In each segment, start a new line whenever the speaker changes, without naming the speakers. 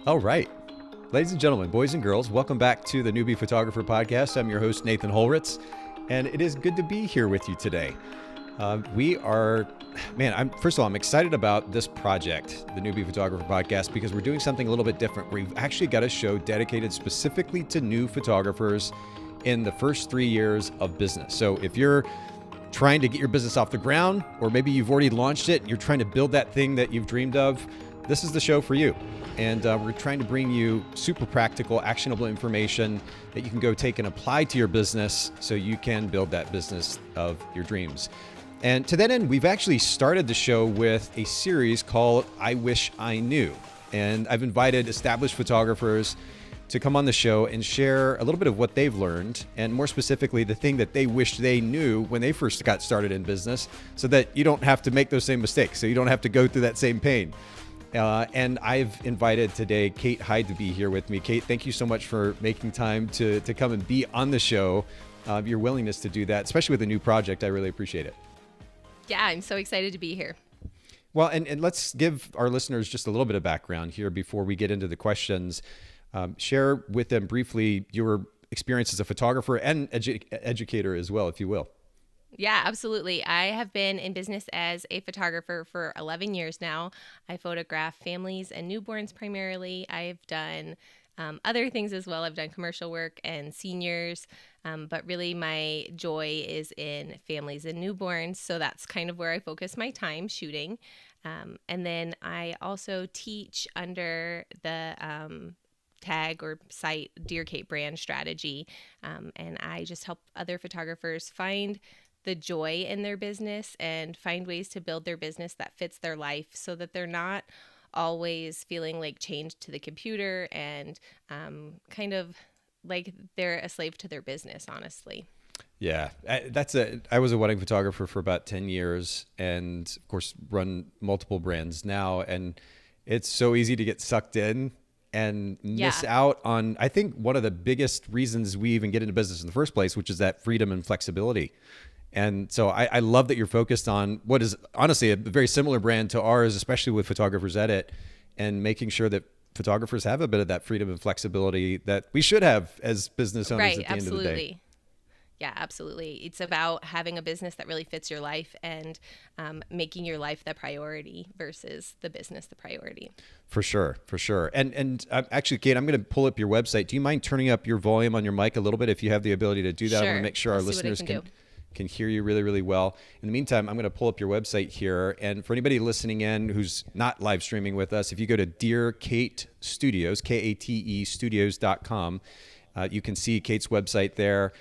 All right. Ladies and gentlemen, boys and girls, welcome back to the Noobie Photographer Podcast. I'm your host, Nathan Holritz, and it is good to be here with you today. First of all, I'm excited about this project, the Noobie Photographer Podcast, because we're doing something a little bit different. We've actually got a show dedicated specifically to new photographers in the first 3 years of business. So if you're trying to get your business off the ground, or maybe you've already launched it and you're trying to build that thing that you've dreamed of, this is the show for you. And we're trying to bring you super practical, actionable information that you can go take and apply to your business so you can build that business of your dreams. And to that end, we've actually started the show with a series called I Wish I Knew. And I've invited established photographers to come on the show and share a little bit of what they've learned, and more specifically, the thing that they wished they knew when they first got started in business, so that you don't have to make those same mistakes, so you don't have to go through that same pain. And I've invited today Kate Hejde to be here with me. Kate, thank you so much for making time to come and be on the show. Your willingness to do that, especially with a new project, I really appreciate it.
Yeah, I'm so excited to be here.
Well, and let's give our listeners just a little bit of background here before we get into the questions. Share with them briefly your experience as a photographer and educator as well, if you will.
Yeah, absolutely. I have been in business as a photographer for 11 years now. I photograph families and newborns primarily. I've done other things as well. I've done commercial work and seniors, but really my joy is in families and newborns. So that's kind of where I focus my time shooting. And then I also teach under the tag or site Dear Kate brand strategy. And I just help other photographers find the joy in their business and find ways to build their business that fits their life so that they're not always feeling like chained to the computer and kind of like they're a slave to their business, honestly.
Yeah, I was a wedding photographer for about 10 years and of course run multiple brands now. And it's so easy to get sucked in and miss out on, I think, one of the biggest reasons we even get into business in the first place, which is that freedom and flexibility. And so I love that you're focused on what is honestly a very similar brand to ours, especially with Photographers Edit, and making sure that photographers have a bit of that freedom and flexibility that we should have as business owners at the end of the day.
Yeah, absolutely. It's about having a business that really fits your life and making your life the priority versus the business the priority.
For sure. And actually, Kate, I'm going to pull up your website. Do you mind turning up your volume on your mic a little bit if you have the ability to do that?
Sure.
I want to make sure our listeners can hear you really, really well. In the meantime, I'm going to pull up your website here. And for anybody listening in who's not live streaming with us, if you go to Dear Kate Studios, Kate studios.com, you can see Kate's website there.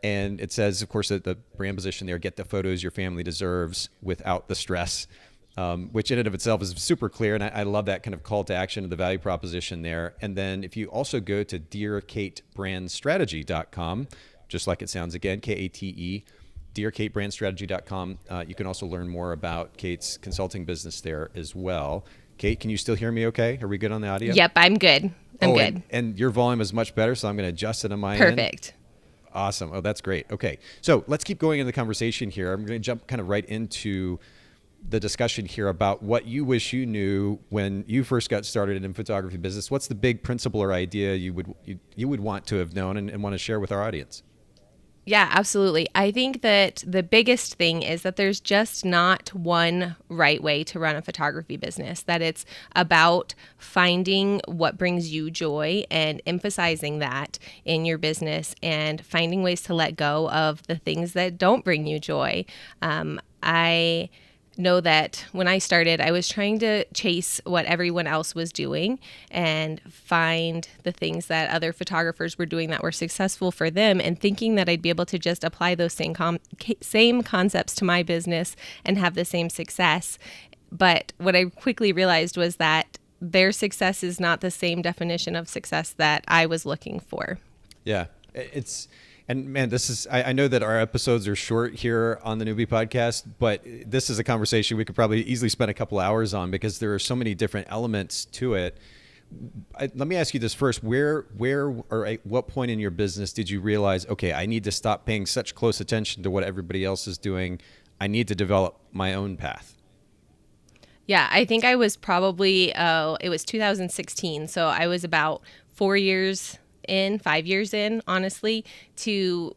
And it says, of course, that the brand position there, get the photos your family deserves without the stress, which in and of itself is super clear. And I love that kind of call to action of the value proposition there. And then if you also go to dearkatebrandstrategy.com, just like it sounds again, Kate, dearkatebrandstrategy.com, you can also learn more about Kate's consulting business there as well. Kate, can you still hear me okay? Are we good on the audio?
Yep, I'm good. I'm good.
And your volume is much better, so I'm going to adjust it on my end.
Perfect.
Awesome. Oh, that's great. Okay. So let's keep going in the conversation here. I'm going to jump kind of right into the discussion here about what you wish you knew when you first got started in photography business. What's the big principle or idea you would want to have known and want to share with our audience?
Yeah, absolutely. I think that the biggest thing is that there's just not one right way to run a photography business, that it's about finding what brings you joy and emphasizing that in your business and finding ways to let go of the things that don't bring you joy. I know that when I started, I was trying to chase what everyone else was doing and find the things that other photographers were doing that were successful for them, and thinking that I'd be able to just apply those same concepts to my business and have the same success. But what I quickly realized was that their success is not the same definition of success that I was looking for.
Yeah, and man, I know that our episodes are short here on the Noobie Podcast, but this is a conversation we could probably easily spend a couple hours on because there are so many different elements to it. Let me ask you this first. Where or at what point in your business did you realize, okay, I need to stop paying such close attention to what everybody else is doing. I need to develop my own path?
Yeah, I think I was probably, it was 2016. So I was about 5 years in, honestly, to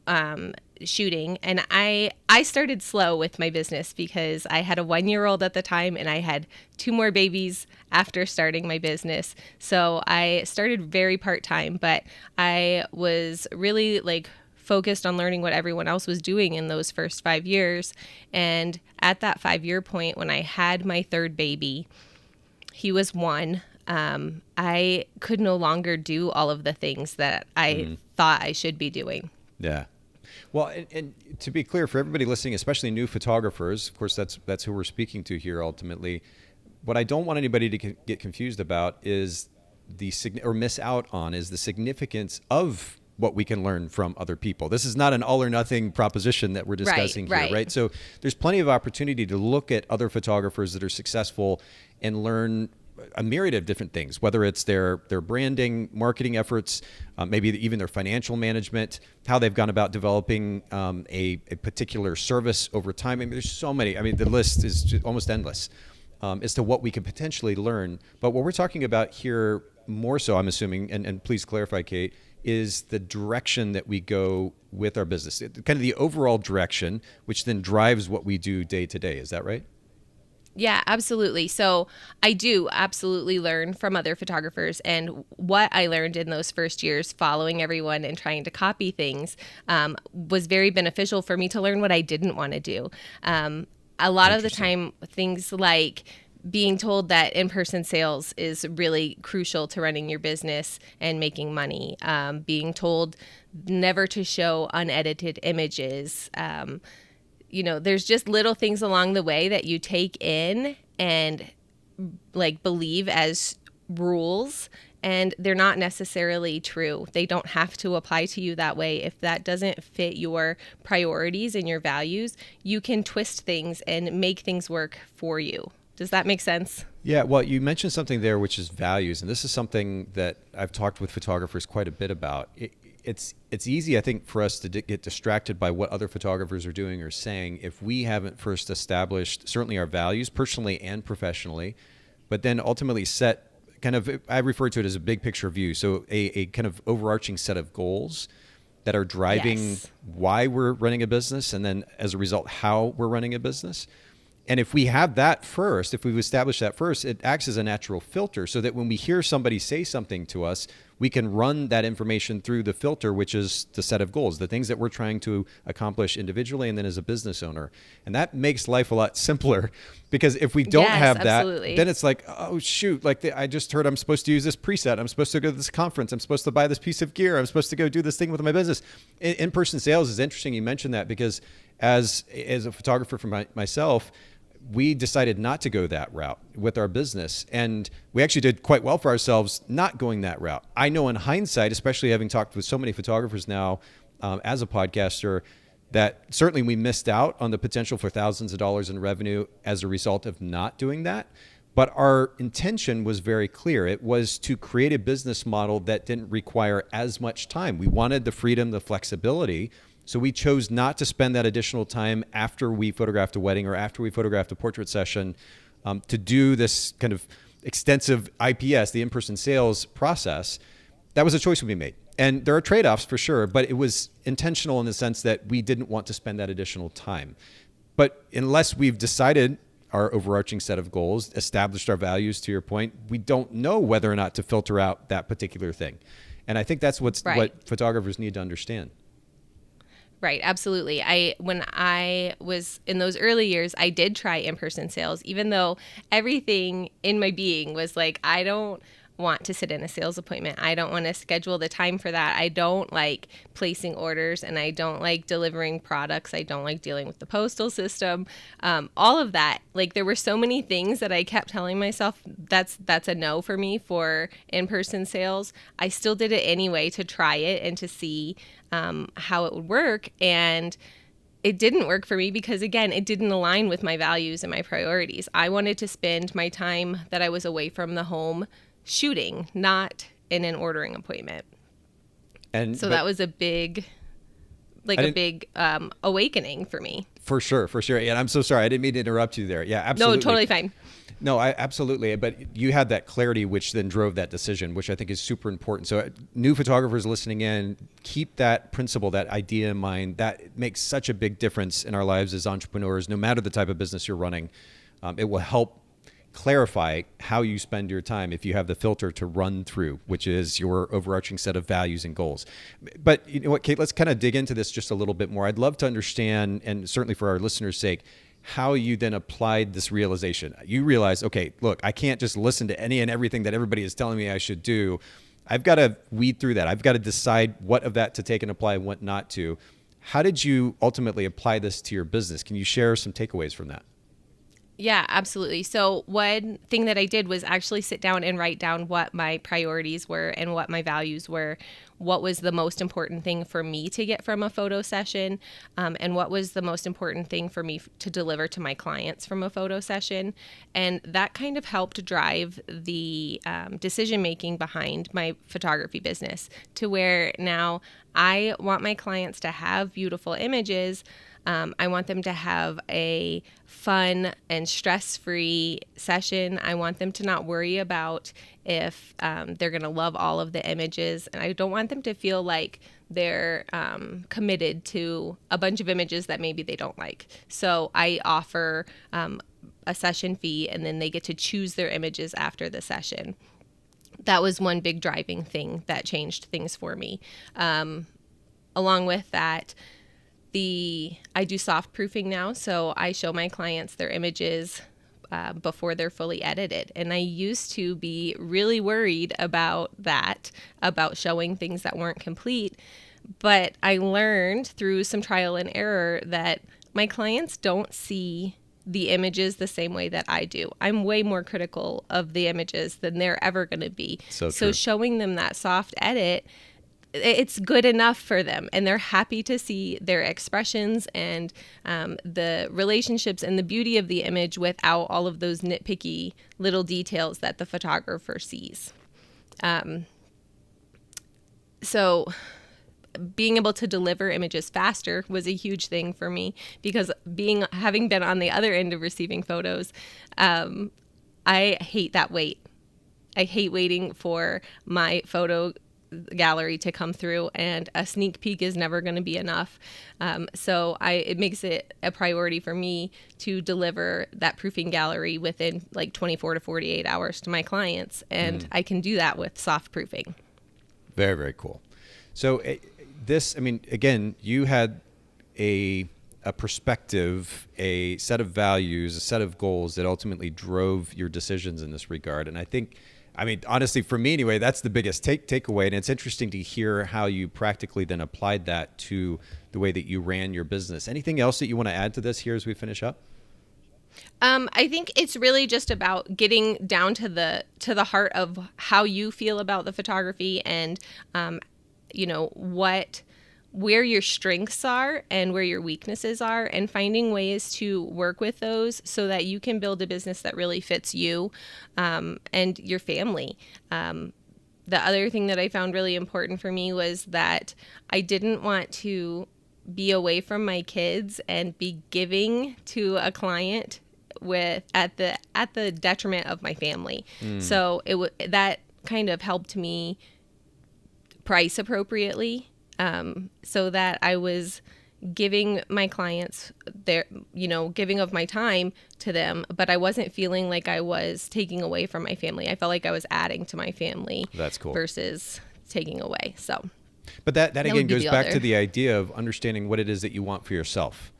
shooting. And I started slow with my business because I had a 1-year-old at the time and I had 2 more babies after starting my business. So I started very part-time, but I was really like focused on learning what everyone else was doing in those first 5 years. And at that 5-year point, when I had my third baby, he was 1. I could no longer do all of the things that I thought I should be doing.
Yeah. Well, and to be clear for everybody listening, especially new photographers, of course, that's who we're speaking to here ultimately. What I don't want anybody to get confused about is or miss out on is the significance of what we can learn from other people. This is not an all or nothing proposition that we're discussing here, right? So there's plenty of opportunity to look at other photographers that are successful and learn a myriad of different things, whether it's their branding, marketing efforts, maybe even their financial management, how they've gone about developing a particular service over time. I mean, there's so many. I mean, the list is just almost endless as to what we could potentially learn. But what we're talking about here more so, I'm assuming, and please clarify, Kate, is the direction that we go with our business, kind of the overall direction, which then drives what we do day to day. Is that right?
Yeah, absolutely. So I do absolutely learn from other photographers. And what I learned in those first years following everyone and trying to copy things was very beneficial for me to learn what I didn't want to do. A lot of the time, things like being told that in-person sales is really crucial to running your business and making money, being told never to show unedited images, there's just little things along the way that you take in and like believe as rules, and they're not necessarily true. They don't have to apply to you that way. If that doesn't fit your priorities and your values, you can twist things and make things work for you. Does that make sense?
Yeah, well, you mentioned something there, which is values. And this is something that I've talked with photographers quite a bit about. It's easy, I think, for us to get distracted by what other photographers are doing or saying if we haven't first established certainly our values personally and professionally, but then ultimately set kind of, I refer to it as a big picture view. So a kind of overarching set of goals that are driving why we're running a business, and then as a result, how we're running a business. And if we have that first, if we've established that first, it acts as a natural filter so that when we hear somebody say something to us, we can run that information through the filter, which is the set of goals, the things that we're trying to accomplish individually and then as a business owner. And that makes life a lot simpler, because if we don't have that, then it's like, oh, shoot, like I just heard I'm supposed to use this preset. I'm supposed to go to this conference. I'm supposed to buy this piece of gear. I'm supposed to go do this thing with my business. In-person sales is interesting. You mentioned that because as a photographer for myself, we decided not to go that route with our business. And we actually did quite well for ourselves not going that route. I know in hindsight, especially having talked with so many photographers now as a podcaster, that certainly we missed out on the potential for thousands of dollars in revenue as a result of not doing that. But our intention was very clear. It was to create a business model that didn't require as much time. We wanted the freedom, the flexibility. So we chose not to spend that additional time after we photographed a wedding or after we photographed a portrait session to do this kind of extensive IPS, the in-person sales process. That was a choice we made. And there are trade-offs for sure, but it was intentional in the sense that we didn't want to spend that additional time. But unless we've decided our overarching set of goals, established our values, to your point, we don't know whether or not to filter out that particular thing. And I think that's what photographers need to understand.
Right, absolutely. When I was in those early years, I did try in-person sales, even though everything in my being was like, I don't want to sit in a sales appointment. I don't want to schedule the time for that. I don't like placing orders, and I don't like delivering products. I don't like dealing with the postal system. All of that. Like, there were so many things that I kept telling myself that's a no for me for in-person sales. I still did it anyway to try it and to see how it would work. And it didn't work for me because, again, it didn't align with my values and my priorities. I wanted to spend my time that I was away from the home shooting, not in an ordering appointment. And so that was a big awakening for me.
For sure. And I'm so sorry. I didn't mean to interrupt you there. Yeah, absolutely.
No, totally fine.
No, absolutely. But you had that clarity, which then drove that decision, which I think is super important. So new photographers listening in, keep that principle, that idea in mind. That makes such a big difference in our lives as entrepreneurs, no matter the type of business you're running. It will help clarify how you spend your time if you have the filter to run through, which is your overarching set of values and goals. But you know what, Kate, let's kind of dig into this just a little bit more. I'd love to understand, and certainly for our listeners' sake, how you then applied this realization. You realize, okay, look, I can't just listen to any and everything that everybody is telling me I should do. I've got to weed through that. I've got to decide what of that to take and apply and what not to. How did you ultimately apply this to your business? Can you share some takeaways from that?
Yeah, absolutely. So one thing that I did was actually sit down and write down what my priorities were and what my values were, what was the most important thing for me to get from a photo session, and what was the most important thing for me to deliver to my clients from a photo session. And that kind of helped drive the decision-making behind my photography business to where now I want my clients to have beautiful images. I want them to have a fun and stress-free session. I want them to not worry about if they're going to love all of the images. And I don't want them to feel like they're committed to a bunch of images that maybe they don't like. So I offer a session fee, and then they get to choose their images after the session. That was one big driving thing that changed things for me. Along with that, I do soft proofing now, so I show my clients their images before they're fully edited. And I used to be really worried about that, about showing things that weren't complete. But I learned through some trial and error that my clients don't see the images the same way that I do. I'm way more critical of the images than they're ever going to be. So showing them that soft edit, it's good enough for them, and they're happy to see their expressions and the relationships and the beauty of the image without all of those nitpicky little details that the photographer sees. So being able to deliver images faster was a huge thing for me, because having been on the other end of receiving photos, I hate that wait. I hate waiting for my photo gallery to come through, and a sneak peek is never going to be enough. So it makes it a priority for me to deliver that proofing gallery within like 24 to 48 hours to my clients. And I can do that with soft proofing.
Very, very cool. So again, you had a perspective, a set of values, a set of goals that ultimately drove your decisions in this regard. And I think, honestly, for me anyway, that's the biggest takeaway. And it's interesting to hear how you practically then applied that to the way that you ran your business. Anything else that you want to add to this here as we finish up?
I think it's really just about getting down to the heart of how you feel about the photography, and where your strengths are and where your weaknesses are, and finding ways to work with those so that you can build a business that really fits you and your family. The other thing that I found really important for me was that I didn't want to be away from my kids and be giving to a client at the detriment of my family. So that kind of helped me price appropriately. So that I was giving my clients giving of my time to them, but I wasn't feeling like I was taking away from my family. I felt like I was adding to my family.
That's cool.
Versus taking away. So,
but that again goes back to the idea of understanding what it is that you want for yourself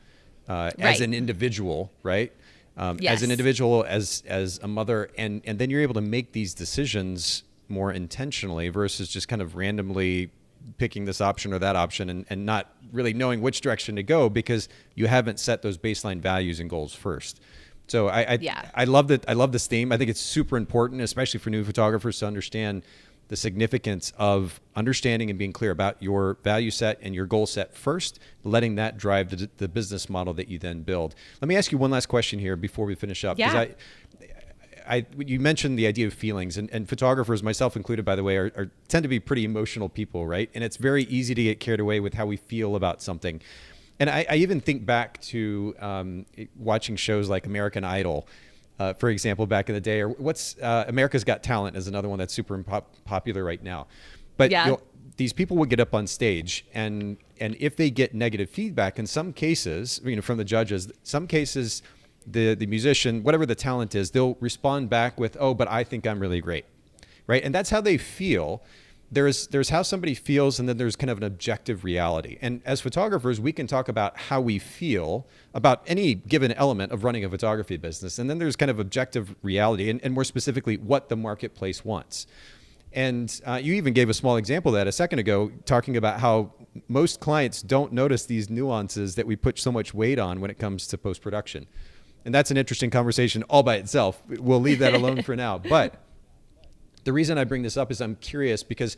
as an individual, right?
Yes.
As an individual, as a mother, and then you're able to make these decisions more intentionally versus just kind of randomly picking this option or that option and not really knowing which direction to go because you haven't set those baseline values and goals first. So I love that. I love this theme. I think it's super important, especially for new photographers, to understand the significance of understanding and being clear about your value set and your goal set first, letting that drive the business model that you then build. Let me ask you one last question here before we finish up.
Yeah.
You mentioned the idea of feelings, and photographers, myself included, by the way, tend to be pretty emotional people, right? And it's very easy to get carried away with how we feel about something. And I even think back to watching shows like American Idol, for example, back in the day, or America's Got Talent is another one that's super popular right now. But these people would get up on stage, and if they get negative feedback, in some cases, from the judges, some cases, the musician, whatever the talent is, they'll respond back with, "Oh, but I think I'm really great," right? And that's how they feel. There's how somebody feels, and then there's kind of an objective reality. And as photographers, we can talk about how we feel about any given element of running a photography business. And then there's kind of objective reality, and more specifically, what the marketplace wants. And you even gave a small example of that a second ago, talking about how most clients don't notice these nuances that we put so much weight on when it comes to post-production. And that's an interesting conversation all by itself. We'll leave that alone for now. But the reason I bring this up is I'm curious, because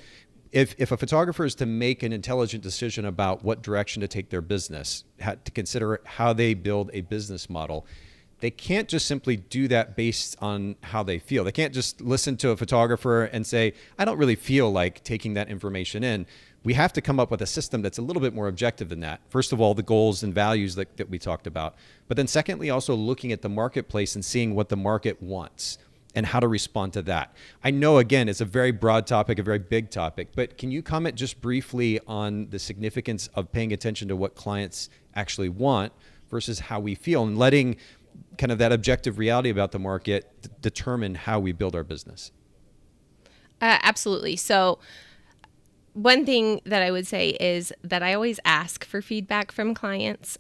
if a photographer is to make an intelligent decision about what direction to take their business, to consider how they build a business model, they can't just simply do that based on how they feel. They can't just listen to a photographer and say, I don't really feel like taking that information in. We have to come up with a system that's a little bit more objective than that. First of all, the goals and values that we talked about. But then secondly, also looking at the marketplace and seeing what the market wants and how to respond to that. I know, again, it's a very broad topic, a very big topic, but can you comment just briefly on the significance of paying attention to what clients actually want versus how we feel, and letting kind of that objective reality about the market determine how we build our business?
Absolutely. So one thing that I would say is that I always ask for feedback from clients.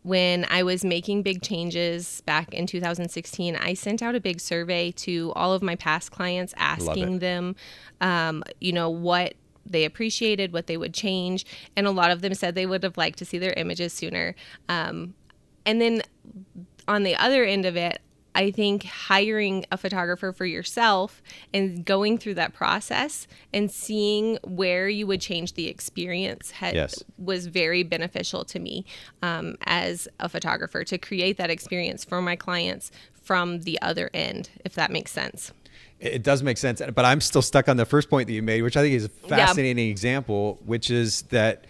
When I was making big changes back in 2016, I sent out a big survey to all of my past clients, asking them, what they appreciated, what they would change. And a lot of them said they would have liked to see their images sooner. And then on the other end of it, I think hiring a photographer for yourself and going through that process and seeing where you would change the experience was very beneficial to me as a photographer, to create that experience for my clients from the other end, if that makes sense.
It does make sense. But I'm still stuck on the first point that you made, which I think is a fascinating example, which is that,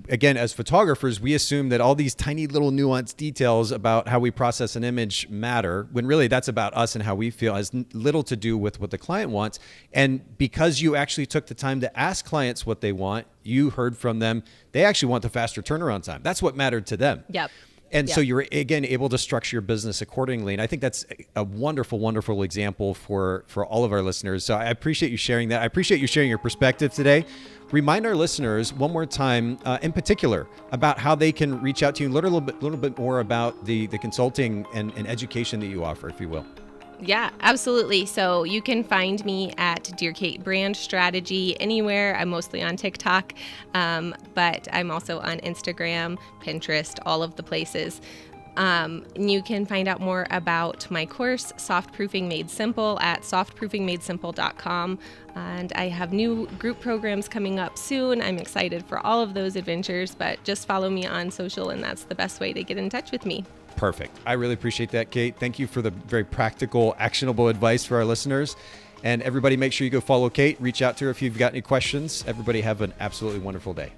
again, as photographers, we assume that all these tiny little nuanced details about how we process an image matter, when really that's about us and how we feel. It has little to do with what the client wants. And because you actually took the time to ask clients what they want, you heard from them, they actually want the faster turnaround time. That's what mattered to them.
Yep.
And so you're, again, able to structure your business accordingly. And I think that's a wonderful, wonderful example for all of our listeners. So I appreciate you sharing that. I appreciate you sharing your perspective today. Remind our listeners one more time, in particular, about how they can reach out to you and learn a little bit more about the consulting and education that you offer, if you will.
Yeah, absolutely. So you can find me at Dear Kate Brand Strategy anywhere. I'm mostly on TikTok, but I'm also on Instagram, Pinterest, all of the places. You can find out more about my course, Softproofing Made Simple, at softproofingmadesimple.com. And I have new group programs coming up soon. I'm excited for all of those adventures, but just follow me on social, and that's the best way to get in touch with me.
Perfect. I really appreciate that, Kate. Thank you for the very practical, actionable advice for our listeners. And everybody, make sure you go follow Kate. Reach out to her if you've got any questions. Everybody have an absolutely wonderful day.